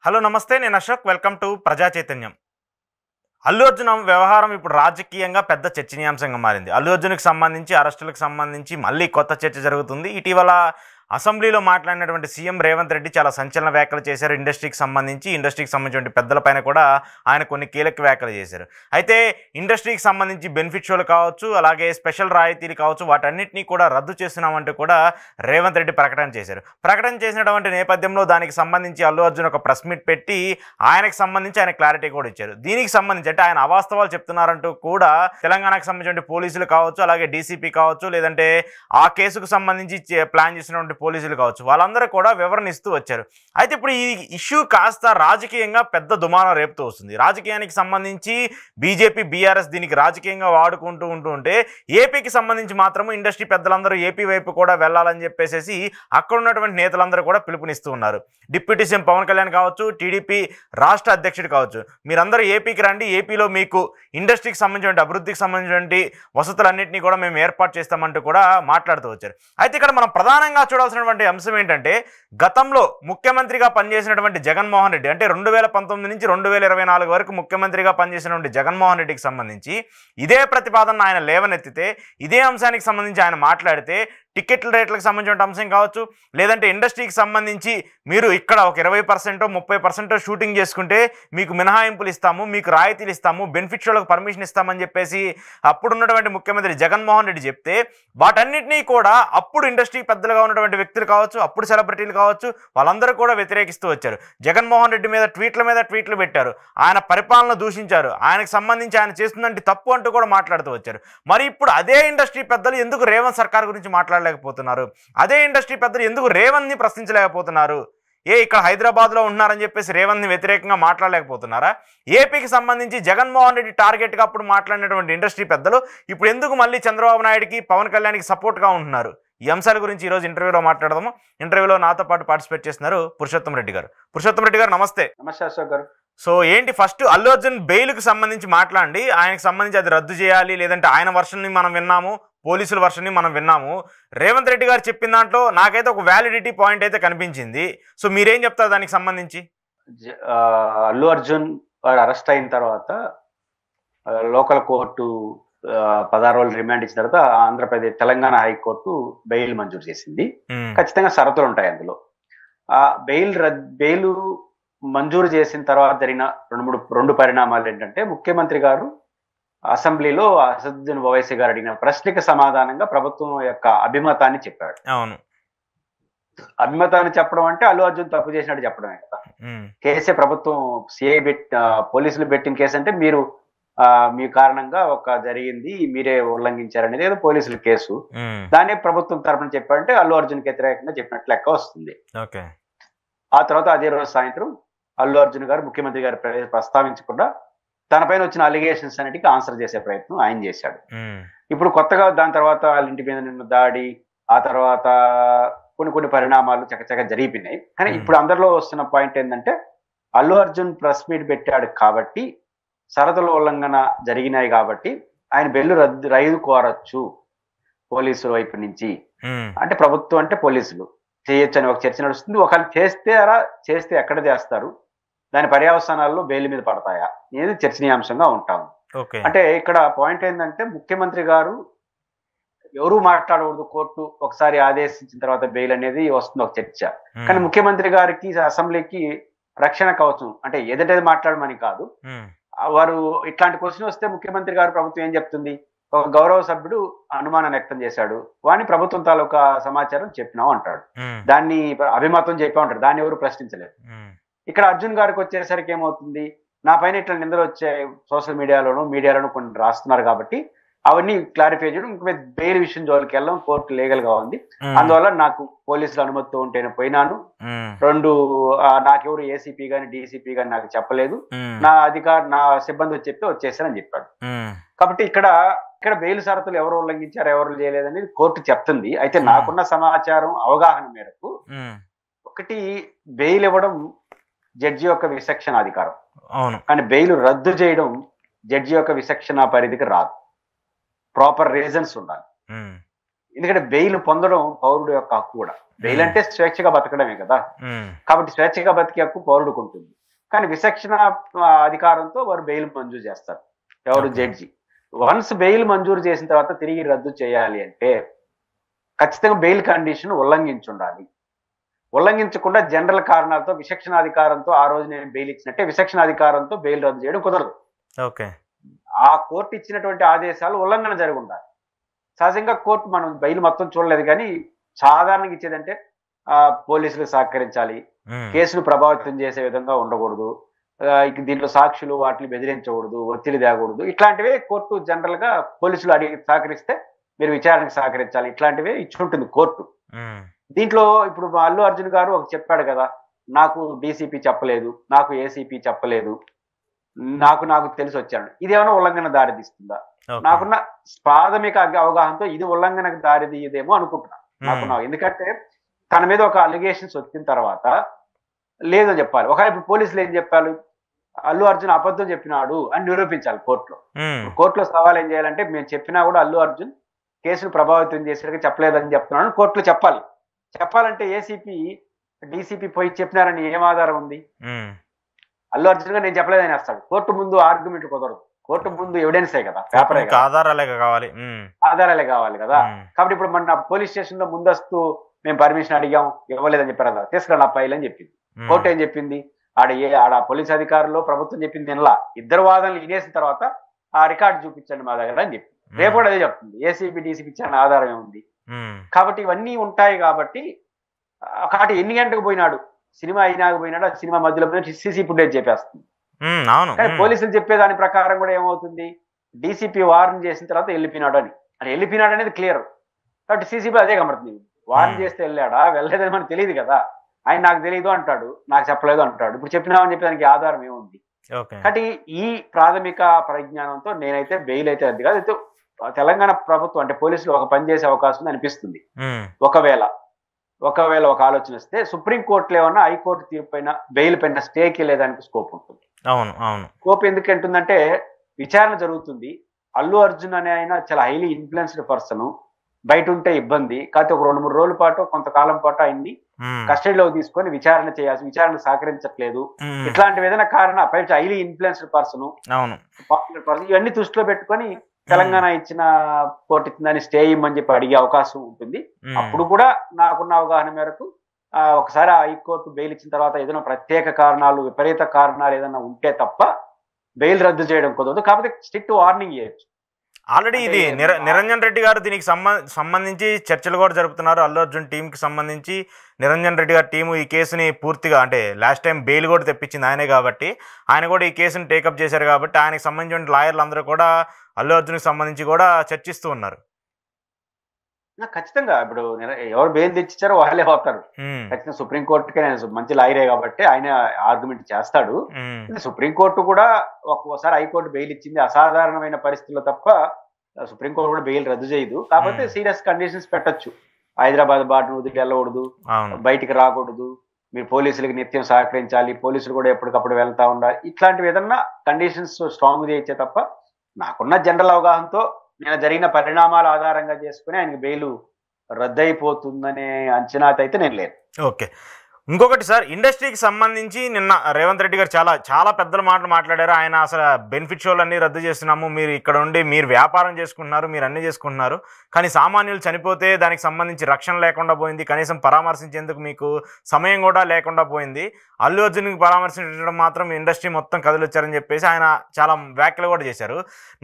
Hello నమస్తే నేను Ashok welcome to ప్రజా చైతన్యం. అల్లు అర్జున్ వ్యవహారం ఇప్పుడు రాజకీయంగా పెద్ద చర్చనీయాంశంగా మారింది. అల్లు అర్జున్కి సంబంధించి అరెస్టులకు సంబంధించి మళ్ళీ కొత్త చర్చ జరుగుతుంది. ఇటీవల అసెంబ్లీలో మాట్లాడినటువంటి సీఎం రేవంత్ రెడ్డి చాలా సంచలన వ్యాఖ్యలు చేశారు. ఇండస్ట్రీకి సంబంధించిన పెద్దలపైన కూడా ఆయన కొన్ని కీలక వ్యాఖ్యలు చేశారు. అయితే ఇండస్ట్రీకి సంబంధించి బెనిఫిట్ షోలు కావచ్చు, అలాగే స్పెషల్ రాయితీలు కావచ్చు, వాటన్నిటినీ కూడా రద్దు చేస్తున్నామంటూ కూడా రేవంత్ రెడ్డి ప్రకటన చేశారు. ప్రకటన చేసినటువంటి నేపథ్యంలో దానికి సంబంధించి అల్లు అర్జున్ ఒక ప్రెస్ మీట్ పెట్టి ఆయనకు సంబంధించి ఆయన క్లారిటీ కూడా ఇచ్చారు. దీనికి సంబంధించి అంటే ఆయన అవాస్తవాలు చెప్తున్నారంటూ కూడా తెలంగాణకు సంబంధించిన పోలీసులు కావచ్చు, అలాగే డీసీపీ కావచ్చు, లేదంటే ఆ కేసుకు సంబంధించి ప్లాన్ చేసినటువంటి పోలీసులు కావచ్చు, వాళ్ళందరూ కూడా వివరణ ఇస్తూ వచ్చారు. అయితే ఇప్పుడు ఈ ఇష్యూ కాస్త రాజకీయంగా పెద్ద దుమారం రేపుతూ వస్తుంది. రాజకీయానికి సంబంధించి బీజేపీ బీఆర్ఎస్ దీనికి రాజకీయంగా ఉంటే ఏపీకి సంబంధించి మాత్రము ఇండస్ట్రీ పెద్దలందరూ ఏపీ వైపు కూడా వెళ్ళాలని చెప్పేసి అక్కడ ఉన్నటువంటి నేతలందరూ కూడా పిలుపునిస్తూ ఉన్నారు. డిప్యూటీ సీఎం పవన్ కళ్యాణ్ కావచ్చు, టీడీపీ రాష్ట్ర అధ్యక్షుడు కావచ్చు, మీరందరూ ఏపీకి రండి, ఏపీలో మీకు ఇండస్ట్రీకి సంబంధించిన అభివృద్ధికి సంబంధించినటువంటి వసతులన్నింటినీ కూడా మేము ఏర్పాటు చేస్తామంటూ కూడా మాట్లాడుతూ వచ్చారు. అయితే ఇక్కడ మనం ప్రధానంగా చూడాల్సినటువంటి అంశం ఏంటంటే, గతంలో ముఖ్యమంత్రిగా పనిచేసినటువంటి జగన్మోహన్ రెడ్డి, అంటే 2019 నుంచి 2024 వరకు ముఖ్యమంత్రిగా పనిచేసినటువంటి జగన్మోహన్ రెడ్డికి సంబంధించి ఇదే ప్రతిపాదన ఆయన లేవనెత్తితే, ఇదే అంశానికి సంబంధించి ఆయన మాట్లాడితే, టికెట్ల రేట్లకు సంబంధించిన అంశం కావచ్చు, లేదంటే ఇండస్ట్రీకి సంబంధించి మీరు ఇక్కడ ఒక 20% 30% షూటింగ్ చేసుకుంటే మీకు మినహాయింపులు ఇస్తాము, మీకు రాయితీలు ఇస్తాము, బెనిఫిట్ షోలకు పర్మిషన్ ఇస్తామని చెప్పేసి అప్పుడున్నటువంటి ముఖ్యమంత్రి జగన్మోహన్ రెడ్డి చెప్తే, వాటన్నిటినీ కూడా అప్పుడు ఇండస్ట్రీ పెద్దలుగా ఉన్నటువంటి వ్యక్తులు కావచ్చు, అప్పుడు సెలబ్రిటీలు కావచ్చు, వాళ్ళందరూ కూడా వ్యతిరేకిస్తూ వచ్చారు. జగన్మోహన్ రెడ్డి మీద ట్వీట్లు పెట్టారు, ఆయన పరిపాలన దూషించారు, ఆయనకు సంబంధించి ఆయన చేస్తుందంటే తప్పు అంటూ కూడా మాట్లాడుతూ వచ్చారు. మరి ఇప్పుడు అదే ఇండస్ట్రీ పెద్దలు ఎందుకు రేవంత్ సర్కార్ గురించి మాట్లాడలేకపోతున్నారు? అదే ఇండస్ట్రీ పెద్దలు ఎందుకు రేవంత్ని ప్రశ్నించలేకపోతున్నారు? ఇక్కడ హైదరాబాద్లో ఉంటున్నారని చెప్పేసి రేవంత్ని వ్యతిరేకంగా మాట్లాడలేకపోతున్నారా? ఏపీకి సంబంధించి జగన్మోహన్ రెడ్డి టార్గెట్గా అప్పుడు మాట్లాడినటువంటి ఇండస్ట్రీ పెద్దలు ఇప్పుడు ఎందుకు మళ్ళీ చంద్రబాబు నాయుడుకి, పవన్ కళ్యాణ్కి సపోర్ట్గా ఉంటున్నారు? ఈ అంశాల గురించి ఈరోజు ఇంటర్వ్యూలో మాట్లాడదాము. ఇంటర్వ్యూలో నాతో పాటు పార్టిసిపేట్ చేస్తున్నారు పురుషోత్తం రెడ్డి గారు. పురుషోత్తం రెడ్డి గారు నమస్తే. నమస్తే అశోక్ గారు. సో ఏంటి, ఫస్ట్ అల్లు అర్జున్ బెయిల్కి సంబంధించి మాట్లాడండి. ఆయనకు సంబంధించి అది రద్దు చేయాలి, లేదంటే ఆయన వర్షన్ని మనం విన్నాము, పోలీసుల వర్షన్ని మనం విన్నాము. రేవంత్ రెడ్డి గారు చెప్పిన దాంట్లో నాకైతే ఒక వ్యాలిడిటీ పాయింట్ అయితే కనిపించింది. సో మీరేం చెప్తారు దానికి సంబంధించి? అల్లు అర్జున్ వాడు అరెస్ట్ అయిన తర్వాత లోకల్ కోర్టు 16 రోజులు రిమాండ్ ఇచ్చిన తర్వాత తెలంగాణ హైకోర్టు బెయిల్ మంజూరు చేసింది. ఖచ్చితంగా షరతులు ఉంటాయి అందులో. ఆ బెయిల్ మంజూరు చేసిన తర్వాత జరిగిన రెండు పరిణామాలు ఏంటంటే, ముఖ్యమంత్రి గారు అసెంబ్లీలో అసదుద్దీన్ ఓవైసీ గారు అడిగిన ప్రశ్నకి సమాధానంగా ప్రభుత్వం యొక్క అభిమతాన్ని చెప్పాడు. అవును, అభిమతాన్ని చెప్పడం అంటే అల్లు అర్జున్ తప్పు చేసినట్టు చెప్పడమే కదా. కేసే ప్రభుత్వం పోలీసులు పెట్టిన కేసు అంటే మీరు మీ కారణంగా జరిగింది, మీరే ఉల్లంఘించారనేది ఏదో పోలీసుల కేసు. దాన్ని ప్రభుత్వం తరఫున చెప్పారంటే అల్లు అర్జున్కి వ్యతిరేకంగా చెప్పినట్లు లెక్క వస్తుంది. ఆ తర్వాత అదే రోజు సాయంత్రం అల్లు అర్జున్ గారు ముఖ్యమంత్రి గారు ప్రస్తావించకుండా తన పైన వచ్చిన అలిగేషన్స్ అన్నిటికీ ఆన్సర్ చేసే ప్రయత్నం ఆయన చేశాడు. ఇప్పుడు కొత్తగా దాని తర్వాత వాళ్ళ ఇంటి మీద నిన్న దాడి, ఆ తర్వాత కొన్ని పరిణామాలు చకచక జరిగిపోయినాయి. కానీ ఇప్పుడు అందరిలో వస్తున్న పాయింట్ ఏంటంటే, అల్లు అర్జున్ ప్రెస్ మీట్ పెట్టాడు కాబట్టి, షరతుల ఉల్లంఘన జరిగినాయి కాబట్టి ఆయన బెయిల్ రద్దు కోరచ్చు పోలీసుల వైపు నుంచి. అంటే ప్రభుత్వం అంటే పోలీసులు చేయొచ్చు అని ఒక చర్చ నడుస్తుంది. ఒకవేళ చేస్తే ఎక్కడ చేస్తారు, దాని పర్యవసానాల్లో బెయిల్ మీద పడతాయా అనేది చర్చనీయాంశంగా ఉంటాము. అంటే ఇక్కడ పాయింట్ ఏంటంటే, ముఖ్యమంత్రి గారు ఎవరు మాట్లాడకూడదు, కోర్టు ఒకసారి ఆదేశించిన తర్వాత బెయిల్ అనేది వస్తుంది ఒక చర్చ. కానీ ముఖ్యమంత్రి గారికి అసెంబ్లీకి రక్షణ కవచం, అంటే ఏదంటే మాట్లాడమని కాదు. వారు ఇట్లాంటి క్వశ్చన్ వస్తే ముఖ్యమంత్రి గారు ప్రభుత్వం ఏం చెప్తుంది, ఒక గౌరవ సభ్యుడు అనుమానం వ్యక్తం చేశాడు, వాడిని ప్రభుత్వం తాలూకా సమాచారం చెప్పినావు అంటాడు, దాన్ని అభిమతం చెప్పా ఉంటాడు, దాన్ని ఎవరు ప్రశ్నించలేదు. ఇక్కడ అర్జున్ గారికి వచ్చేసరికి ఏమవుతుంది, నా పైన ఇట్లా నిందలు వచ్చాయి సోషల్ మీడియాలోను కొన్ని రాస్తున్నారు కాబట్టి అవన్నీ క్లారిఫై చేయడం, ఇంక బెయిల్ విషయం జోలికి వెళ్ళడం కోర్టు లీగల్ గా ఉంది. అందువల్ల నాకు పోలీసుల అనుమతితో ఉంటేనే పోయినాను. నాకెవరు ఏసీపీ గాని డీసీపీ గాని నాకు చెప్పలేదు, నా సిబ్బంది చెప్తే వచ్చేసానని చెప్పాడు. కాబట్టి ఇక్కడ బెయిల్ షరతులు ఎవరు ఉల్లంఘించారు, ఎవరు చేయలేదని కోర్టు చెప్తుంది. అయితే నాకున్న సమాచారం అవగాహన మేరకు, ఒకటి బెయిల్ ఇవ్వడం జడ్జి యొక్క విచక్షణ అధికారం, కానీ బెయిల్ రద్దు చేయడం జడ్జి యొక్క విచక్షణ పరిధికి రాదు. ప్రాపర్ రీజన్స్ ఉండాలి. ఎందుకంటే బెయిల్ పొందడం పౌరుడు యొక్క హక్కు కూడా. బెయిల్ అంటే స్వేచ్ఛగా బతకడమే కదా. కాబట్టి స్వేచ్ఛగా బతికే హక్కు పౌరుడికి ఉంటుంది. కానీ విచక్షణ అధికారంతో వారు బెయిల్ మంజూరు చేస్తారు, ఎవరు జడ్జి. వన్స్ బెయిల్ మంజూరు చేసిన తర్వాత తిరిగి రద్దు చేయాలి అంటే ఖచ్చితంగా బెయిల్ కండిషన్ ఉల్లంఘించుండాలి. ఉల్లంఘించకుండా జనరల్ కారణాలతో విచక్షణాధికారంతో ఆ రోజు నేను బెయిల్ ఇచ్చినట్టే విచక్షణాధికారంతో బెయిల్ రద్దు చేయడం కుదరదు. ఆ కోర్టు ఇచ్చినటువంటి ఆదేశాలు ఉల్లంఘన జరిగి ఉండాలి. సహజంగా కోర్టు మనం బెయిల్ మొత్తం చూడలేదు కానీ సాధారణంగా ఇచ్చేదంటే పోలీసులకు సహకరించాలి, కేసును ప్రభావితం చేసే విధంగా ఉండకూడదు, దీంట్లో సాక్షులు వాటిని బెదిరించకూడదు, ఒత్తిడి తేకూడదు, ఇట్లాంటివే కోర్టు జనరల్ గా పోలీసులు అడిగి సహకరిస్తే మీరు విచారణకు సహకరించాలి, ఇట్లాంటివే ఇచ్చుంటుంది కోర్టు. దీంట్లో ఇప్పుడు అల్లు అర్జున్ గారు ఒక చెప్పాడు కదా, నాకు డీసీపీ చెప్పలేదు, నాకు ఏసీపీ చెప్పలేదు, నాకు తెలిసి వచ్చాడు. ఇదేమైనా ఉల్లంఘన దారితీస్తుందా? నాకున్న ప్రాథమిక అవగాహనతో ఇది ఉల్లంఘనకు దారితీయదేమో అనుకుంటున్నా. ఎందుకంటే తన మీద ఒక అలిగేషన్స్ వచ్చిన తర్వాత లేదని చెప్పాలి. ఒకవేళ ఇప్పుడు పోలీసులు ఏం చెప్పాలి, అల్లు అర్జున్ అబద్ధం చెప్పినాడు అని నిరూపించాలి కోర్టులో. కోర్టులో సవాల్ ఏం చేయాలంటే మేము చెప్పినా కూడా అల్లు అర్జున్ కేసును ప్రభావితం చేసేట్టుగా చెప్పలేదని చెప్తున్నాడు కోర్టులో చెప్పాలి. చెప్పాలంటే ఏసీపీ డీసీపీ పోయి చెప్పినారని ఏం ఆధారం ఉంది? అల్లు అర్జున్ గా నేను చెప్పలేదని వేస్తాడు. కోర్టు ముందు ఆర్గ్యుమెంట్ కుదరదు, కోర్టు ముందు ఎవిడెన్సే కదా, పేపరే కదా, ఆధారాలే కావాలి కదా. కాబట్టి ఇప్పుడు మన పోలీస్ స్టేషన్ లో ముందస్తు మేము పర్మిషన్ అడిగాం, ఇవ్వలేదని చెప్పారు కదా, తీసుకురండి ఆ ఫైల్ అని చెప్పింది. కోర్టు ఏం చెప్పింది, ఆడ పోలీస్ అధికారులు ప్రభుత్వం చెప్పింది ఇలా ఇద్దరు వాదనలు వినేసిన తర్వాత ఆ రికార్డు చూపించండి మా దగ్గర అని చెప్పి రేపు కూడా అదే చెప్తుంది. ఏసీబీ డీసీపీ ఇచ్చిన ఆధారం ఏముంది? కాబట్టి ఇవన్నీ ఉంటాయి. కాబట్టి ఎన్ని గంటకు పోయినాడు, సినిమా అయినాక పోయినాడు, ఆ సినిమా మధ్యలో సీసీ ఫుటేజ్ చెప్పేస్తుంది. కానీ పోలీసులు చెప్పేదాని ప్రకారం కూడా ఏమవుతుంది, డీసీపీ వార్న్ చేసిన తర్వాత వెళ్ళిపోయినాడు అని, వెళ్ళిపోయినాడు అనేది క్లియర్. కాబట్టి సీసీపీ అదే కనబడుతుంది. వార్న్ చేస్తే వెళ్ళాడా వెళ్ళలేదని మనకు తెలియదు కదా. ఆయన నాకు తెలియదు అంటాడు, నాకు చెప్పలేదు అంటాడు. ఇప్పుడు చెప్పినామని చెప్పి దానికి ఆధారం ఏముంది? కాబట్టి ఈ ప్రాథమిక పరిజ్ఞానంతో నేనైతే బెయిల్ అయితే అది కాదు, అయితే తెలంగాణ ప్రభుత్వం అంటే పోలీసులు ఒక పని చేసే అవకాశం అనిపిస్తుంది. ఒకవేళ ఒక ఆలోచన వస్తే సుప్రీంకోర్టులో ఏమన్నా హైకోర్టు తీర్పు పైన బెయిల్ పైన స్టేకి వెళ్ళేదానికి స్కోప్ ఉంటుంది. స్కోప్ ఎందుకు అంటుందంటే విచారణ జరుగుతుంది, అల్లు అర్జున్ అనే ఆయన చాలా హైలీ ఇన్ఫ్లుయెన్స్డ్ పర్సన్, బయట ఉంటే ఇబ్బంది, కాకపోతే ఒక 2-3 రోజుల పాటు కొంతకాలం పాటు ఆయన్ని కస్టడీలో తీసుకొని విచారణ సహకరించట్లేదు, ఇట్లాంటివి ఏదైనా కారణం పైన highly influenced person, popular person, ఇవన్నీ దృష్టిలో పెట్టుకొని తెలంగాణ ఇచ్చిన కోర్టు ఇచ్చిందని స్టే ఇమ్మని చెప్పి అడిగే అవకాశం ఉంటుంది. అప్పుడు కూడా నాకున్న అవగాహన మేరకు ఒకసారి హైకోర్టు బెయిల్ ఇచ్చిన తర్వాత ఏదైనా ప్రత్యేక కారణాలు, విపరీత కారణాలు ఏదైనా ఉంటే తప్ప బెయిల్ రద్దు చేయడం కుదరదు. కాకపోతే స్ట్రిక్ట్ వార్నింగ్ ఇవ్వచ్చు. ఆల్రెడీ ఇది నిరంజన్ రెడ్డి గారు దీనికి సంబంధించి చర్చలు కూడా జరుపుతున్నారు. అల్లు అర్జున్ టీంకి సంబంధించి నిరంజన్ రెడ్డి గారి టీము ఈ కేసుని పూర్తిగా అంటే లాస్ట్ టైం బెయిల్ కూడా తెప్పించింది ఆయనే కాబట్టి ఆయన కూడా ఈ కేసుని టేకప్ చేశారు. కాబట్టి ఆయనకు సంబంధించిన లాయర్లు అందరూ కూడా అల్లు అర్జున్కి సంబంధించి కూడా చర్చిస్తూ ఉన్నారు. ఖచ్చితంగా ఇప్పుడు ఎవరు బెయిల్ తెచ్చిచ్చారో వాళ్ళే పోతారు. ఖచ్చితంగా సుప్రీంకోర్టుకి ఆయన మంచి లాయరే కాబట్టి ఆయన ఆర్గ్యుమెంట్ చేస్తాడు. సుప్రీంకోర్టు కూడా ఒక్కోసారి హైకోర్టు బెయిల్ ఇచ్చింది అసాధారణమైన పరిస్థితుల్లో తప్ప సుప్రీంకోర్టు కూడా బెయిల్ రద్దు చేయదు. కాకపోతే సీరియస్ కండిషన్స్ పెట్టచ్చు, హైదరాబాద్ బార్డర్ వదిలి వెళ్ళకూడదు, బయటికి రాకూడదు, మీరు పోలీసులకి నిత్యం సహకరించాలి, పోలీసులు కూడా ఎప్పటికప్పుడు వెళ్తా ఉండాలి, ఇట్లాంటివి ఏదన్నా కండిషన్స్ స్ట్రాంగ్ చేయొచ్చే తప్ప నాకున్న జనరల్ అవగాహనతో నేను జరిగిన పరిణామాల ఆధారంగా చేసుకుని ఆయనకి బెయిల్ రద్దయిపోతుందనే అంచనాతో అయితే నేను లేదు. ఓకే, ఇంకొకటి సార్, ఇండస్ట్రీకి సంబంధించి నిన్న రేవంత్ రెడ్డి గారు చాలా పెద్దల మాటలు మాట్లాడారు. ఆయన అసలు బెనిఫిట్ షోలన్నీ రద్దు చేస్తున్నాము, మీరు ఇక్కడ ఉండి మీరు వ్యాపారం చేసుకుంటున్నారు, మీరు అన్నీ చేసుకుంటున్నారు, కానీ సామాన్యులు చనిపోతే దానికి సంబంధించి రక్షణ లేకుండా పోయింది, కనీసం పరామర్శించేందుకు మీకు సమయం కూడా లేకుండా పోయింది, అల్లు అర్జున్కి పరామర్శించడం మాత్రం ఇండస్ట్రీ మొత్తం కదిలొచ్చారని చెప్పేసి ఆయన చాలా వ్యాఖ్యలు కూడా చేశారు.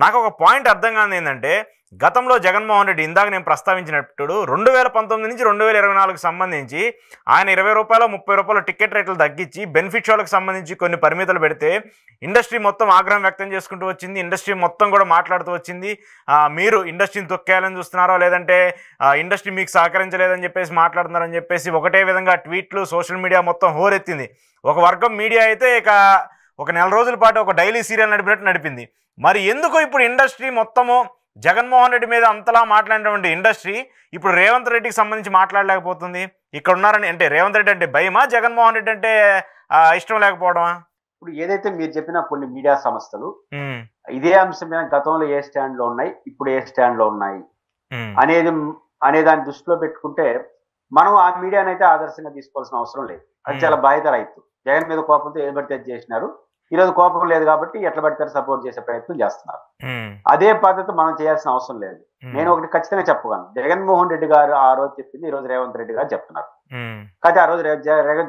నాకు ఒక పాయింట్ అర్థం కాదు ఏంటంటే, గతంలో జగన్మోహన్ రెడ్డి ఇందాక నేను ప్రస్తావించినప్పుడు 2019 నుంచి 2024 సంబంధించి ఆయన 20 రూపాయలు 30 రూపాయలు టికెట్ రేట్లు తగ్గించి బెనిఫిట్ షోలకు సంబంధించి కొన్ని పరిమితులు పెడితే ఇండస్ట్రీ మొత్తం ఆగ్రహం వ్యక్తం చేసుకుంటూ వచ్చింది. ఇండస్ట్రీ మొత్తం కూడా మాట్లాడుతూ వచ్చింది, మీరు ఇండస్ట్రీని తొక్కేయాలని చూస్తున్నారో లేదంటే ఇండస్ట్రీ మీకు సహకరించలేదని చెప్పేసి మాట్లాడుతున్నారని చెప్పేసి ఒకటే విధంగా ట్వీట్లు సోషల్ మీడియా మొత్తం హోరెత్తింది. ఒక వర్గం మీడియా అయితే ఇక ఒక నెల రోజుల పాటు ఒక డైలీ సీరియల్ నడిపినట్టు నడిపింది. మరి ఎందుకు ఇప్పుడు ఇండస్ట్రీ మొత్తము జగన్మోహన్ రెడ్డి మీద అంతలా మాట్లాడినటువంటి ఇండస్ట్రీ ఇప్పుడు రేవంత్ రెడ్డికి సంబంధించి మాట్లాడలేకపోతుంది? ఇక్కడ ఉన్నారని అంటే రేవంత్ రెడ్డి అంటే భయమా, జగన్మోహన్ రెడ్డి అంటే ఇష్టం లేకపోవడమా? ఇప్పుడు ఏదైతే మీరు చెప్పిన కొన్ని మీడియా సంస్థలు ఇదే అంశం మీద గతంలో ఏ స్టాండ్ లో ఉన్నాయి, ఇప్పుడు ఏ స్టాండ్ లో ఉన్నాయి అనేది అనే దాన్ని దృష్టిలో పెట్టుకుంటే మనం ఆ మీడియాని అయితే ఆదర్శంగా తీసుకోవాల్సిన అవసరం లేదు. అది చాలా బాధ్యత రైతు. జగన్ మీద కోపంతో ఏది పడితే అది చేసినారు. ఈ రోజు కోపం లేదు కాబట్టి ఎట్లా పడితే సపోర్ట్ చేసే ప్రయత్నం చేస్తున్నారు. అదే పద్ధతి మనం చేయాల్సిన అవసరం లేదు. నేను ఒకటి ఖచ్చితంగా చెప్పగలను, జగన్మోహన్ రెడ్డి గారు ఆ రోజు చెప్పింది ఈ రోజు రేవంత్ రెడ్డి గారు చెప్తున్నారు. కానీ ఆ రోజు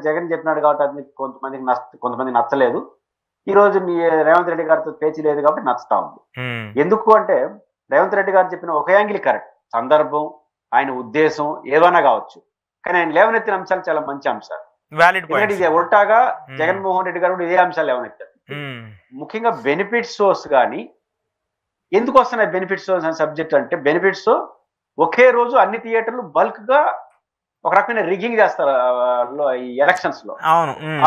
జగన్ చెప్పినాడు కాబట్టి అది కొంతమందికి నచ్చలేదు. ఈ రోజు రేవంత్ రెడ్డి గారితో పేచీ లేదు కాబట్టి నచ్చుతా ఉంది. ఎందుకు అంటే రేవంత్ రెడ్డి గారు చెప్పిన ఒక యాంగిల్ కరెక్ట్, సందర్భం, ఆయన ఉద్దేశం ఏదైనా కావచ్చు, కానీ ఆయన లేవనెత్తిన అంశాలు చాలా మంచి అంశాలు. ఇది ఉల్టాగా జగన్మోహన్ రెడ్డి గారు కూడా ఇదే అంశాలు లేవనెత్తారు. ముఖ్యంగా బెనిఫిట్ సోర్స్ కానీ ఎందుకు వస్తున్నాయి బెనిఫిట్ సోర్స్ అనే సబ్జెక్ట్ అంటే, బెనిఫిట్స్ ఒకే రోజు అన్ని థియేటర్లు బల్క్ గా ఒక రకమైన రిగ్గింగ్ చేస్తారు ఈ ఎలక్షన్స్ లో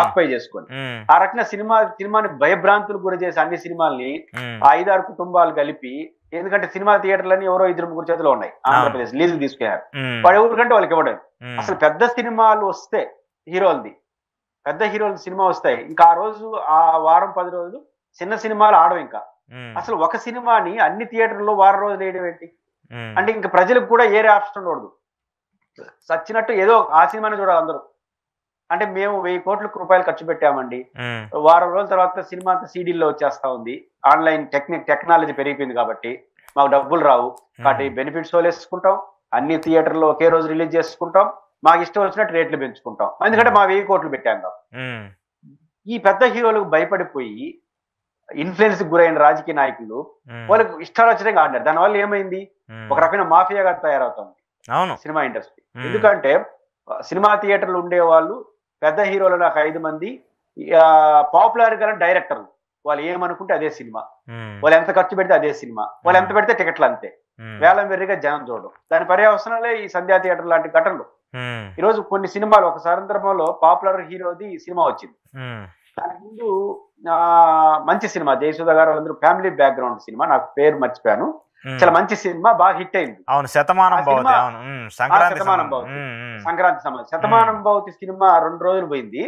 ఆక్యుపై చేసుకొని. ఆ రకంగా సినిమాని భయభ్రాంతులకు గురి చేసి అన్ని సినిమాల్ని 5-6 కుటుంబాలు కలిపి, ఎందుకంటే సినిమా థియేటర్లన్నీ ఎవరో 2-3 చేతిలో ఉన్నాయి ఆంధ్రప్రదేశ్, లీజు తీసుకున్నారు. వాడు ఎవరికంటే వాళ్ళకి ఇవ్వడం. అసలు పెద్ద సినిమాలు వస్తే పెద్ద హీరోల సినిమా వస్తాయి, ఇంకా ఆ రోజు ఆ వారం 10 రోజులు చిన్న సినిమాలు ఆడవు. ఇంకా అసలు ఒక సినిమాని అన్ని థియేటర్లో వారం రోజులు వేయడం ఏంటి అంటే, ఇంకా ప్రజలకు కూడా ఏరే ఆప్షన్ ఉండదు. సచ్చినట్టు ఏదో ఆ సినిమాని చూడాలి అందరూ. అంటే మేము 1000 కోట్ల రూపాయలు ఖర్చు పెట్టామండి, వారం రోజుల తర్వాత సినిమా అంతా సీడీల్లో వచ్చేస్తా ఉంది, ఆన్లైన్ టెక్నాలజీ పెరిగిపోయింది కాబట్టి మాకు డబ్బులు రావు, కాబట్టి బెనిఫిట్స్ వేసుకుంటాం, అన్ని థియేటర్లో ఒకే రోజు రిలీజ్ చేసుకుంటాం, మాకు ఇష్టం వచ్చినట్టు రేట్లు పెంచుకుంటాం, ఎందుకంటే మా 1000 కోట్లు పెట్టాం కాబట్టి. ఈ పెద్ద హీరోలకు భయపడిపోయి ఇన్ఫ్లుయెన్స్ గురైన రాజకీయ నాయకులు వాళ్ళకి ఇష్టాలు వచ్చినట్టుగా ఆడినారు. దానివల్ల ఏమైంది, ఒక రకమైన మాఫియాగా తయారవుతుంది సినిమా ఇండస్ట్రీ. ఎందుకంటే సినిమా థియేటర్లు ఉండే వాళ్ళు పెద్ద హీరోలు నాకు 5 మంది, పాపులర్ గా డైరెక్టర్లు, వాళ్ళు ఏమనుకుంటే అదే సినిమా, వాళ్ళు ఎంత ఖర్చు పెడితే అదే సినిమా, వాళ్ళు ఎంత పెడితే టికెట్లు అంతే, వేలం వెర్రిగా జనం చూడడం. దాని పర్యవసనాలే ఈ సంధ్యా థియేటర్ లాంటి ఘటనలు. ఈరోజు కొన్ని సినిమాలు ఒక సందర్భంలో పాపులర్ హీరోది సినిమా వచ్చింది, దానికి ముందు మంచి సినిమా జయసుధ గారు అందరూ ఫ్యామిలీ బ్యాక్గ్రౌండ్ సినిమా, నాకు పేరు మర్చిపోయాను, చాలా మంచి సినిమా, బాగా హిట్ అయింది. శతమానం భవతి సినిమా 2 రోజులు పోయింది.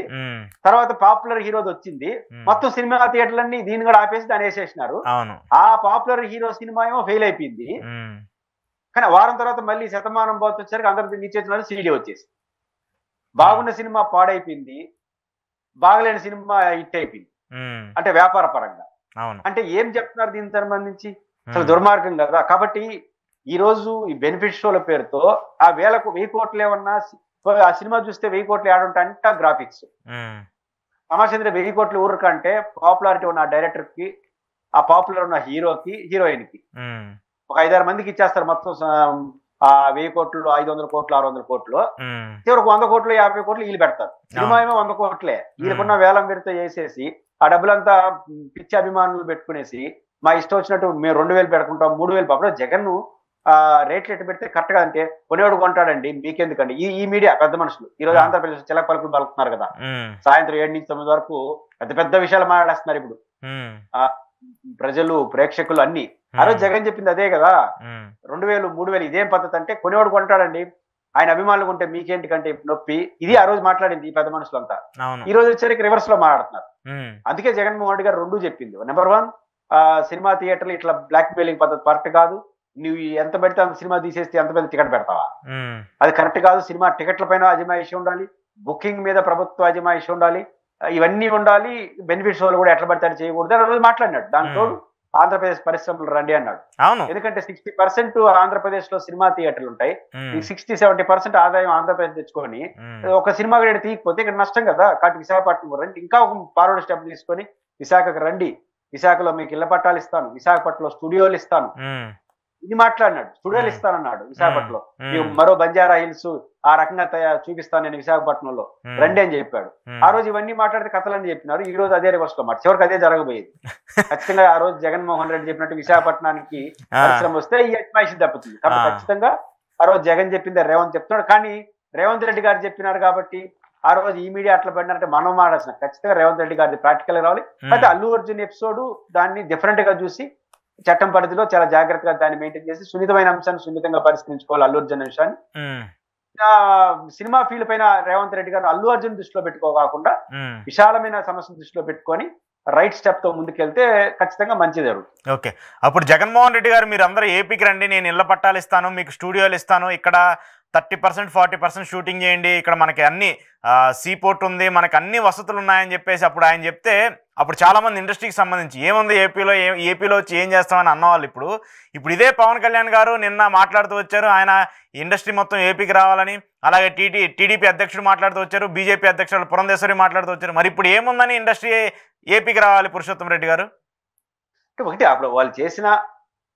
తర్వాత పాపులర్ హీరోది వచ్చింది, మొత్తం సినిమా థియేటర్లన్నీ దీన్ని కూడా ఆపేసి దాన్ని వేసేసినారు. ఆ పాపులర్ హీరో సినిమా ఏమో ఫెయిల్ అయిపోయింది. కానీ వారం తర్వాత మళ్ళీ శతమానం భవతి వచ్చేసరికి అందరికి నీ చేతుల్లో సీడీ వచ్చేసి, బాగున్న సినిమా పాడైపోయింది, బాగలేని సినిమా హిట్ అయిపోయింది. అంటే వ్యాపార పరంగా. అంటే ఏం చెప్తున్నారు దీనికి సంబంధించి, అసలు దుర్మార్గం కదా. కాబట్టి ఈ రోజు ఈ బెనిఫిట్ షోల పేరుతో ఆ 1000 కోట్లు ఏమన్నా, ఆ సినిమా చూస్తే 1000 కోట్లు ఆడుంటా అంట గ్రాఫిక్స్ సమాచారం. 1000 కోట్లు ఊరికంటే పాపులారిటీ ఉన్న డైరెక్టర్ కి, ఆ పాపులర్ ఉన్న హీరోకి, హీరోయిన్ కి ఒక 5-6 మందికి ఇచ్చేస్తారు మొత్తం. ఆ 1000 కోట్లు, 500 కోట్లు, 600 కోట్లు, చివరికి 100 కోట్లు, 50 కోట్లు వీళ్ళు పెడతారు. సినిమా ఏమో 100 కోట్లే, వీళ్ళకున్న వేలం విడత చేసేసి ఆ డబ్బులంతా పిచ్చి అభిమానులు పెట్టుకునేసి మా ఇష్టం వచ్చినట్టు మేము 2000 పెట్టుకుంటాం, 3000 పాపం. జగన్ రేట్లు ఎట్టు పెడితే కరెక్ట్ గా అంటే కొనేవాడు కొంటాడండి, మీకెందుకండి. ఈ మీడియా పెద్ద మనుషులు ఈ రోజు ఆంధ్రప్రదేశ్ చిలక పలుకులు పలుకుతున్నారు కదా, సాయంత్రం 7 నుంచి 9 వరకు పెద్ద విషయాలు మాట్లాడేస్తున్నారు ఇప్పుడు ప్రజలు, ప్రేక్షకులు అన్ని. ఆ రోజు జగన్ చెప్పింది అదే కదా, 2000, 3000 ఇదేం పద్ధతి అంటే, కొనేవాడు కొంటాడండి, ఆయన అభిమానులు ఉంటే మీకేంటి కంటే నొప్పి, ఇది ఆ రోజు మాట్లాడింది ఈ పెద్ద మనుషులంతా. ఈ రోజు వచ్చేసరికి రివర్స్ లో మాట్లాడుతున్నారు. అందుకే జగన్మోహన్ రెడ్డి గారు 2 చెప్పింది. నెంబర్ 1, సినిమా థియేటర్లు ఇట్లా బ్లాక్ మెయిలింగ్ పద్ధతి కరెక్ట్ కాదు, నువ్వు ఎంత పెడితే అంత సినిమా తీసేస్తే ఎంత పెద్ద టికెట్ పెడతావా, అది కరెక్ట్ కాదు. సినిమా టికెట్ల పైన అజమాయిషి ఉండాలి, బుకింగ్ మీద ప్రభుత్వ అజమాయిషి ఉండాలి, ఇవన్నీ ఉండాలి. బెనిఫిట్స్ వాళ్ళు కూడా ఎట్లా పడతాడు చేయకూడదు అని రోజు మాట్లాడినాడు. దాంతో ఆంధ్రప్రదేశ్ పరిశ్రమలు రండి అన్నాడు. ఎందుకంటే 60% ఆంధ్రప్రదేశ్ లో సినిమా థియేటర్లు ఉంటాయి, ఈ 60-70% ఆదాయం ఆంధ్రప్రదేశ్ తెచ్చుకొని ఒక సినిమా ఇక్కడ తీయకపోతే ఇక్కడ నష్టం కదా. కాబట్టి విశాఖపట్నం రండి, ఇంకా ఒక ఫార్వర్డ్ స్టెప్ తీసుకొని విశాఖకు రండి, విశాఖలో మీకు ఇళ్ల పట్టాలు ఇస్తాను, విశాఖపట్నంలో స్టూడియోలు ఇస్తాను, ఇది మాట్లాడినాడు. స్టూడియోలు ఇస్తానన్నాడు విశాఖపట్నంలో, మరో బంజారా హిల్స్ ఆ రకంగా చూపిస్తాను నేను విశాఖపట్నంలో, రండి అని చెప్పాడు. ఆ రోజు ఇవన్నీ మాట్లాడితే కథలని చెప్పినారు, ఈ రోజు అదే రివర్స్ లో మాట, చివరికి అదే జరగబోయేది. ఖచ్చితంగా ఆ రోజు జగన్మోహన్ రెడ్డి చెప్పినట్టు విశాఖపట్నానికి పరిశ్రమ వస్తే ఈ అజమాయిషి దెబ్బతుంది. కాబట్టి ఖచ్చితంగా ఆ రోజు జగన్ చెప్పింది రేవంత్ చెప్తున్నాడు. కానీ రేవంత్ రెడ్డి గారు చెప్పినారు కాబట్టి ఆ రోజు ఈ మీడియా అట్లా పడినారంటే మనం మాడాల్సిన, ఖచ్చితంగా రేవంత్ రెడ్డి గారి ప్రాక్టికల్ రావాలి. అయితే అల్లు అర్జున్ ఎపిసోడ్ దాన్ని డిఫరెంట్ గా చూసి చట్టం పరిధిలో చాలా జాగ్రత్తగా దాన్ని మెయింటైన్ చేసి సున్నితమైన అంశాన్ని సున్నితంగా పరిష్కరించుకోవాలి అల్లు అర్జున్ విషయాన్ని. సినిమా ఫీల్డ్ పైన రేవంత్ రెడ్డి గారు అల్లు అర్జున్ దృష్టిలో పెట్టుకోకుండా విశాలమైన సమస్యను దృష్టిలో పెట్టుకొని రైట్ స్టెప్ తో ముందుకెళ్తే ఖచ్చితంగా మంచి జరుగుతుంది. ఓకే. అప్పుడు జగన్మోహన్ రెడ్డి గారు మీరు అందరూ ఏపీకి రండి, నేను ఇళ్ల పట్టాలు ఇస్తాను, మీకు స్టూడియోలు ఇస్తాను, ఇక్కడ 30% 40% షూటింగ్ చేయండి, ఇక్కడ మనకి అన్ని సీ పోర్ట్ ఉంది, మనకి అన్ని వసతులు ఉన్నాయని చెప్పేసి అప్పుడు ఆయన చెప్తే అప్పుడు చాలామంది ఇండస్ట్రీకి సంబంధించి ఏముంది ఏపీలో వచ్చి ఏం చేస్తామని అన్నవాళ్ళు ఇప్పుడు ఇదే పవన్ కళ్యాణ్ గారు నిన్న మాట్లాడుతూ వచ్చారు, ఆయన ఇండస్ట్రీ మొత్తం ఏపీకి రావాలని. అలాగే టీడీపీ అధ్యక్షుడు మాట్లాడుతూ వచ్చారు, బీజేపీ అధ్యక్షుడు పురంధేశ్వరి మాట్లాడుతూ వచ్చారు. మరి ఇప్పుడు ఏముందని ఇండస్ట్రీ ఏపీకి రావాలి పురుషోత్తం రెడ్డి గారు? అంటే ఒకటి అప్పుడు వాళ్ళు చేసిన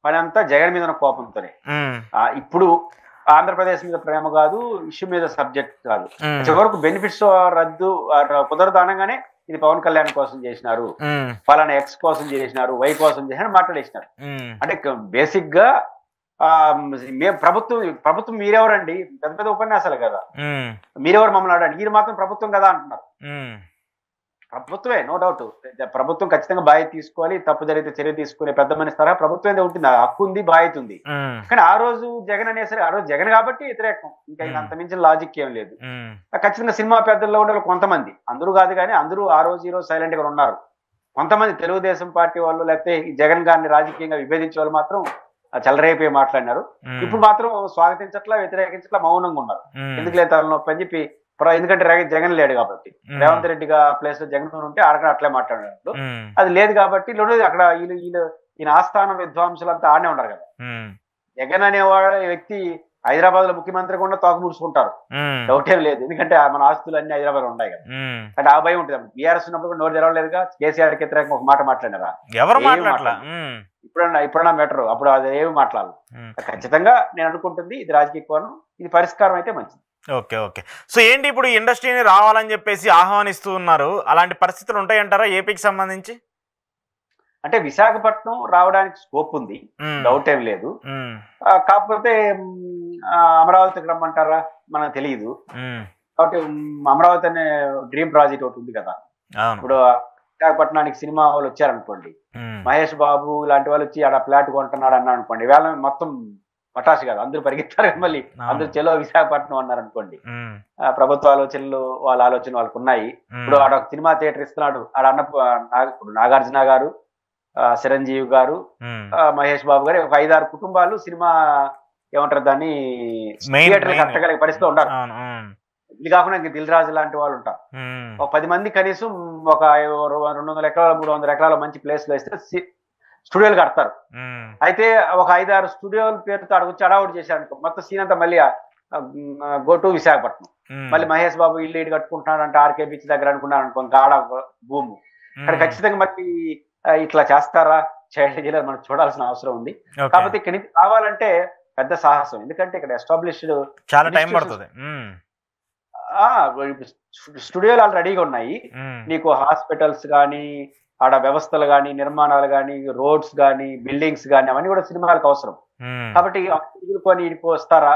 పని అంతా జగన్ మీద ఉన్న కోపంతోనే. ఇప్పుడు ఆంధ్రప్రదేశ్ మీద ప్రేమ కాదు, ఇష్యూ మీద సబ్జెక్ట్ కాదు. చివరకు బెనిఫిట్స్ రద్దు కుదరదు అనగానే ఇది పవన్ కళ్యాణ్ కోసం చేసినారు, ఫలానా ఎక్స్ కోసం చేసినారు, వై కోసం చేసినారు మాట్లాడేసినారు. అంటే బేసిక్ గా మేము ప్రభుత్వం మీరెవరండి, పెద్ద పెద్ద ఉపన్యాసాలు కదా, మీరెవరు మమ్మల్ని అడగండి, ఇది మాత్రం ప్రభుత్వం కదా అంటున్నారు. ప్రభుత్వమే, నో డౌట్. ప్రభుత్వం ఖచ్చితంగా బాధ్యత తీసుకోవాలి, తప్పు జరిగితే చర్య తీసుకునే పెద్ద మనిషి తరహా ప్రభుత్వం ఉంటుంది, హక్కు ఉంది, బాధ్యత ఉంది. కానీ ఆ రోజు జగన్ అనేసరి ఆ రోజు జగన్ కాబట్టి వ్యతిరేకం, ఇంకా అంత మించిన లాజిక్ ఏం లేదు. ఖచ్చితంగా సినిమా పెద్దల్లో ఉండే కొంతమంది, అందరూ కాదు కానీ అందరూ ఆ రోజు ఈ రోజు సైలెంట్ గా ఉన్నారు. కొంతమంది తెలుగుదేశం పార్టీ వాళ్ళు లేకపోతే జగన్ గారిని రాజకీయంగా విభేదించే వాళ్ళు మాత్రం చల్లరైపోయి మాట్లాడినారు. ఇప్పుడు మాత్రం స్వాగతించట్లా, వ్యతిరేకించట్లా, మౌనంగా ఉన్నారు. ఎందుకు లేదు తలనొప్పి అని చెప్పి. ఎందుకంటే జగన్ లేడు కాబట్టి, రేవంత్ రెడ్డి ప్లేస్ లో జగన్ ఉంటే ఆడగా అట్లే మాట్లాడారు. అది లేదు కాబట్టి అక్కడ ఈయన ఆస్థాన విద్వాంసులంతా ఆడనే ఉన్నారు కదా. జగన్ అనేవాడు వ్యక్తి హైదరాబాద్ లో ముఖ్యమంత్రి కూడా తోక ముడుచుకుంటారు, డౌట్ ఏం లేదు. ఎందుకంటే మన ఆస్తులు అన్ని హైదరాబాద్ లో ఉన్నాయి కదా, అంటే ఆ భయం ఉంటుంది. బీఆర్ఎస్ ఉన్నప్పుడు కూడా నోరు తెరవలేదుగా, కేసీఆర్ కి వ్యతిరేకంగా ఒక మాట మాట్లాడినారా? ఇప్పుడన్నా మెటర్, అప్పుడు అది ఏమి మాట్లాడాలి. ఖచ్చితంగా నేను అనుకుంటుంది ఇది రాజకీయ కోణం, ఇది పరిష్కారం అయితే మంచిది. ఓకే. సో ఏంటి ఇప్పుడు ఇండస్ట్రీని రావాలని చెప్పేసి ఆహ్వానిస్తూ ఉన్నారు, అలాంటి పరిస్థితులు ఉంటాయంటారా ఏపీకి సంబంధించి? అంటే విశాఖపట్నం రావడానికి స్కోప్ ఉంది, డౌట్ ఏం లేదు. కాకపోతే అమరావతికి రమ్మంటారా మనకు తెలియదు. కాబట్టి అమరావతి అనే డ్రీమ్ ప్రాజెక్ట్ ఒకటి ఉంది కదా. ఇప్పుడు విశాఖపట్నానికి సినిమా వాళ్ళు వచ్చారనుకోండి, మహేష్ బాబు లాంటి వాళ్ళు వచ్చి ఆడ ఫ్లాట్ కొంటున్నాడు అన్నాడు అనుకోండి, వేళ మొత్తం పటాసు కాదు, అందరూ పరిగెత్తారు. మళ్ళీ అందరూ చెలో విశాఖపట్నం అన్నారు అనుకోండి, ప్రభుత్వ ఆలోచనలు వాళ్ళ ఆలోచన వాళ్ళకు ఉన్నాయి. ఇప్పుడు ఆడ ఒక సినిమా థియేటర్ ఇస్తున్నాడు, ఆడ నాగార్జున గారు, చిరంజీవి గారు, మహేష్ బాబు గారు, ఒక 5-6 కుటుంబాలు సినిమా ఏమంటారు దాన్ని థియేటర్ కట్టగలిగే పరిస్థితిలో ఉన్నారు. ఇది కాకుండా ఇంక దిల్ రాజు లాంటి వాళ్ళు ఉంటారు. ఒక 10 మంది కనీసం ఒక 200 ఎకరాలు 300 ఎకరాల మంచి ప్లేస్ లో ఇస్తే స్టూడియోలు కడతారు. అయితే ఒక 5-6 స్టూడియోల పేరుతో అడగొచ్చి అడౌట్ చేశారు, మొత్తం సీన్ అంతా మళ్ళీ గో టు విశాఖపట్నం. మళ్ళీ మహేష్ బాబు ఇల్లు కట్టుకుంటున్నాడు అంటే ఆర్కే బీచ్ దగ్గర అనుకున్నాడు అనుకో, ఆడ భూము. అక్కడ ఖచ్చితంగా మళ్ళీ ఇట్లా చేస్తారా చేయలేదు మనం చూడాల్సిన అవసరం ఉంది. కాకపోతే ఇక్కడ నుంచి కావాలంటే పెద్ద సాహసం, ఎందుకంటే ఇక్కడ ఎస్టాబ్లిష్డ్ చాలా టైం పడుతుంది. స్టూడియోలు ఆల్రెడీ రెడీగా ఉన్నాయి. నీకు హాస్పిటల్స్ కానీ, ఆడ వ్యవస్థలు కానీ, నిర్మాణాలు కానీ, రోడ్స్ కానీ, బిల్డింగ్స్ కానీ, అవన్నీ కూడా సినిమాలకు అవసరం. కాబట్టి కొని ఇడికి వస్తారా?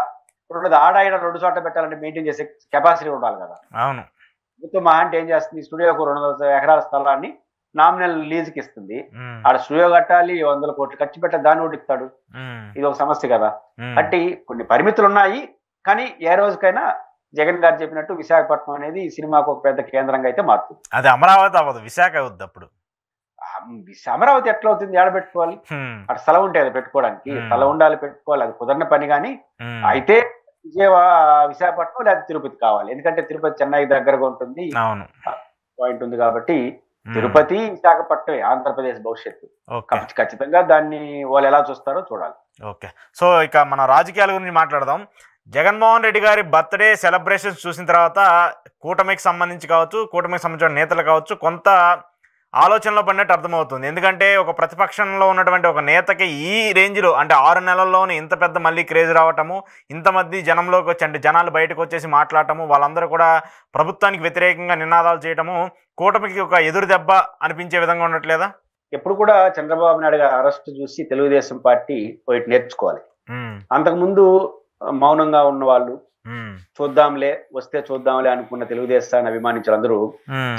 ఆడ 2 చోట్ల పెట్టాలంటే మెయింటైన్ చేసే కెపాసిటీ ఉండాలి కదా. అవును. మొత్తం మహా అంటే ఏం చేస్తుంది, స్టూడియోకు 200 ఎకరాల స్థలాన్ని నామినల్ లీజుకి ఇస్తుంది. ఆడ స్టూడియో కట్టాలి, 100 కోట్లు ఖర్చు పెట్టాలి, దాన్ని కూడా ఇస్తాడు. ఇది ఒక సమస్య కదా. అంటే కొన్ని పరిమితులు ఉన్నాయి. కానీ ఏ రోజుకైనా జగన్ గారు చెప్పినట్టు విశాఖపట్నం అనేది సినిమాకు ఒక పెద్ద కేంద్రంగా అయితే మారుతుంది. అది అమరావతి అవ్వదు, విశాఖ అవుద్ది. అప్పుడు అమరావతి ఎట్లా అవుతుంది? ఏడ పెట్టుకోవాలి? అక్కడ స్థలం ఉంటే అది పెట్టుకోవడానికి, స్థలం ఉండాలి, పెట్టుకోవాలి. అది కుదరని పని. కానీ అయితే విశాఖపట్నం లేదా తిరుపతి కావాలి, ఎందుకంటే తిరుపతి చెన్నై దగ్గరగా ఉంటుంది, పాయింట్ ఉంది. కాబట్టి తిరుపతి, విశాఖపట్నం ఆంధ్రప్రదేశ్ భవిష్యత్తు. ఖచ్చితంగా దాన్ని వాళ్ళు ఎలా చూస్తారో చూడాలి. ఓకే. సో ఇక మన రాజకీయాల గురించి మాట్లాడదాం. జగన్మోహన్ రెడ్డి గారి బర్త్డే సెలబ్రేషన్స్ చూసిన తర్వాత కూటమికి సంబంధించి కావచ్చు, కూటమికి సంబంధించిన నేతలు కావచ్చు, కొంత ఆలోచనలో పడినట్టు అర్థమవుతుంది. ఎందుకంటే ఒక ప్రతిపక్షంలో ఉన్నటువంటి ఒక నేతకి ఈ రేంజ్లో అంటే 6 నెలల్లోనే ఇంత పెద్ద మళ్ళీ క్రేజ్ రావటము, ఇంతమంది జనంలోకి వచ్చి అంటే జనాలు బయటకు వచ్చేసి మాట్లాడటము, వాళ్ళందరూ కూడా ప్రభుత్వానికి వ్యతిరేకంగా నినాదాలు చేయటము కూటమికి ఒక ఎదురు దెబ్బ అనిపించే విధంగా ఉండట్లేదా? ఎప్పుడు కూడా చంద్రబాబు నాయుడు గారు అరెస్ట్ చూసి తెలుగుదేశం పార్టీ పోయి నేర్చుకోవాలి. అంతకుముందు మౌనంగా ఉన్న వాళ్ళు, చూద్దాంలే వస్తే చూద్దాంలే అనుకున్న తెలుగుదేశాన్ని అభిమానించిన అందరూ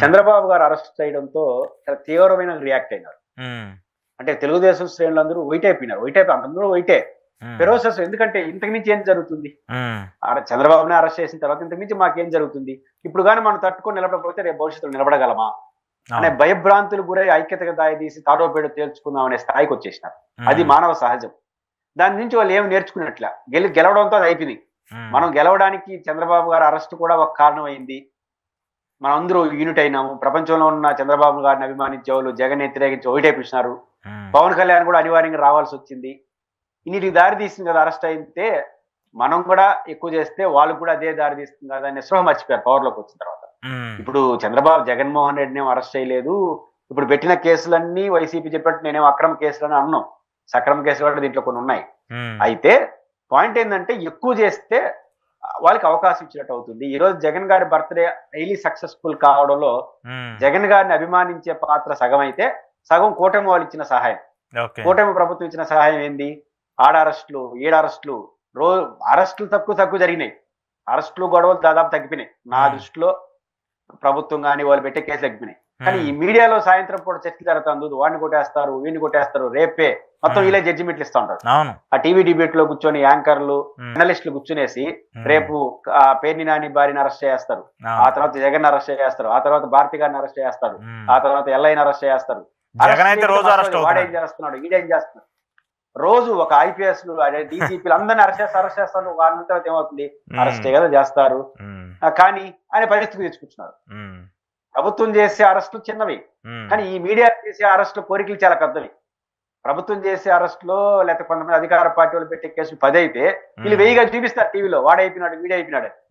చంద్రబాబు గారు అరెస్ట్ చేయడంతో చాలా తీవ్రమైన రియాక్ట్ అయినారు. అంటే తెలుగుదేశం శ్రేణులందరూ వైట్ అయిపోయినారు. అంతమంది వైటే ఫెరోసస్. ఎందుకంటే ఇంతకు మించి ఏం జరుగుతుంది? చంద్రబాబుని అరెస్ట్ చేసిన తర్వాత ఇంతకు మించి మాకేం జరుగుతుంది? ఇప్పుడు కానీ మనం తట్టుకొని నిలబడకపోతే రేపు భవిష్యత్తులో నిలబడగలమా? అనే భయభ్రాంతులు గురై ఐక్యతగా దారి తాడోపేడో తేల్చుకుందాం అనే స్థాయికి వచ్చేసినారు. అది మానవ సహజం. దాని నుంచి వాళ్ళు ఏమి నేర్చుకున్నట్ల గెలవడంతో అది అయిపోయింది. మనం గెలవడానికి చంద్రబాబు గారి అరెస్ట్ కూడా ఒక కారణం అయింది. మనం అందరూ యూనిట్ అయినాము. ప్రపంచంలో ఉన్న చంద్రబాబు గారిని అభిమానించే వాళ్ళు జగన్ వ్యతిరేకించి ఒకటేపిస్తున్నారు. పవన్ కళ్యాణ్ కూడా అనివార్యంగా రావాల్సి వచ్చింది. ఇన్నిటికి దారి తీసింది కదా అరెస్ట్ అయితే, మనం కూడా ఎక్కువ చేస్తే వాళ్ళు కూడా అదే దారి తీస్తుంది కదా అనే స్పృహ మర్చిపోయారు పవర్లోకి వచ్చిన తర్వాత. ఇప్పుడు చంద్రబాబు జగన్మోహన్ రెడ్డిని అరెస్ట్ చేయలేదు. ఇప్పుడు పెట్టిన కేసులన్నీ వైసీపీ చెప్పినట్టు నేనేం అక్రమ కేసులని అన్నాం. సక్రమ కేసులు కూడా దీంట్లో కొన్ని ఉన్నాయి. అయితే పాయింట్ ఏంటంటే ఎక్కువ చేస్తే వాళ్ళకి అవకాశం ఇచ్చినట్టు అవుతుంది. ఈ రోజు జగన్ గారి బర్త్డే హైలీ సక్సెస్ఫుల్ కావడంలో జగన్ గారిని అభిమానించే పాత్ర సగం అయితే, సగం కూటమి వాళ్ళు ఇచ్చిన సహాయం. కూటమి ప్రభుత్వం ఇచ్చిన సహాయం ఏంది? ఆడ అరెస్టులు, ఏడు అరెస్టులు, అరెస్టులు తక్కువ జరిగినాయి. అరెస్టులు గొడవలు దాదాపు తగ్గిపోయినాయి నా దృష్టిలో. ప్రభుత్వం కానీ వాళ్ళు పెట్టే కేసులు తగ్గిపోయినాయి. కానీ ఈ మీడియాలో సాయంత్రం పూట చర్చ జరుగుతుంది. వాడిని కొట్టేస్తారు, వీడిని కొట్టేస్తారు, రేపే మొత్తం ఇలా జడ్జిమెంట్లు ఇస్తా ఉంటారు. ఆ టీవీ డిబేట్ లో కూర్చొని యాంకర్లు, జర్నలిస్టులు కూర్చునేసి రేపు పేర్ని నాని భార్యని అరెస్ట్ చేస్తారు, ఆ తర్వాత జగన్ అరెస్ట్ చేస్తారు, ఆ తర్వాత భారతి గారిని అరెస్ట్ చేస్తారు, ఆ తర్వాత ఎల్ఐని అరెస్ట్ చేస్తారు. వాడేం చేస్తున్నాడు, ఈడేం చేస్తున్నాడు. రోజు ఒక ఐపీఎస్ డీజీపీలు అందరినీ అరెస్ట్ చేస్తారు. ఒక 6 నెలల తర్వాత ఏమవుతుంది? అరెస్ట్ కదా చేస్తారు. కానీ ఆయన పరిస్థితి తెచ్చుకుంటున్నారు. ప్రభుత్వం చేసే అరెస్టులు చిన్నవి, కానీ ఈ మీడియా చేసే అరెస్టులు కోరికలు చాలా పెద్దవి. ప్రభుత్వం చేసే అరెస్టులో లేకపోతే కొంతమంది అధికార పార్టీ వాళ్ళు పెట్టే కేసులు 10 అయితే వీళ్ళు 1000గా చూపిస్తారు టీవీలో. వాడైపోయినాడు, వీడైపోయినాడు.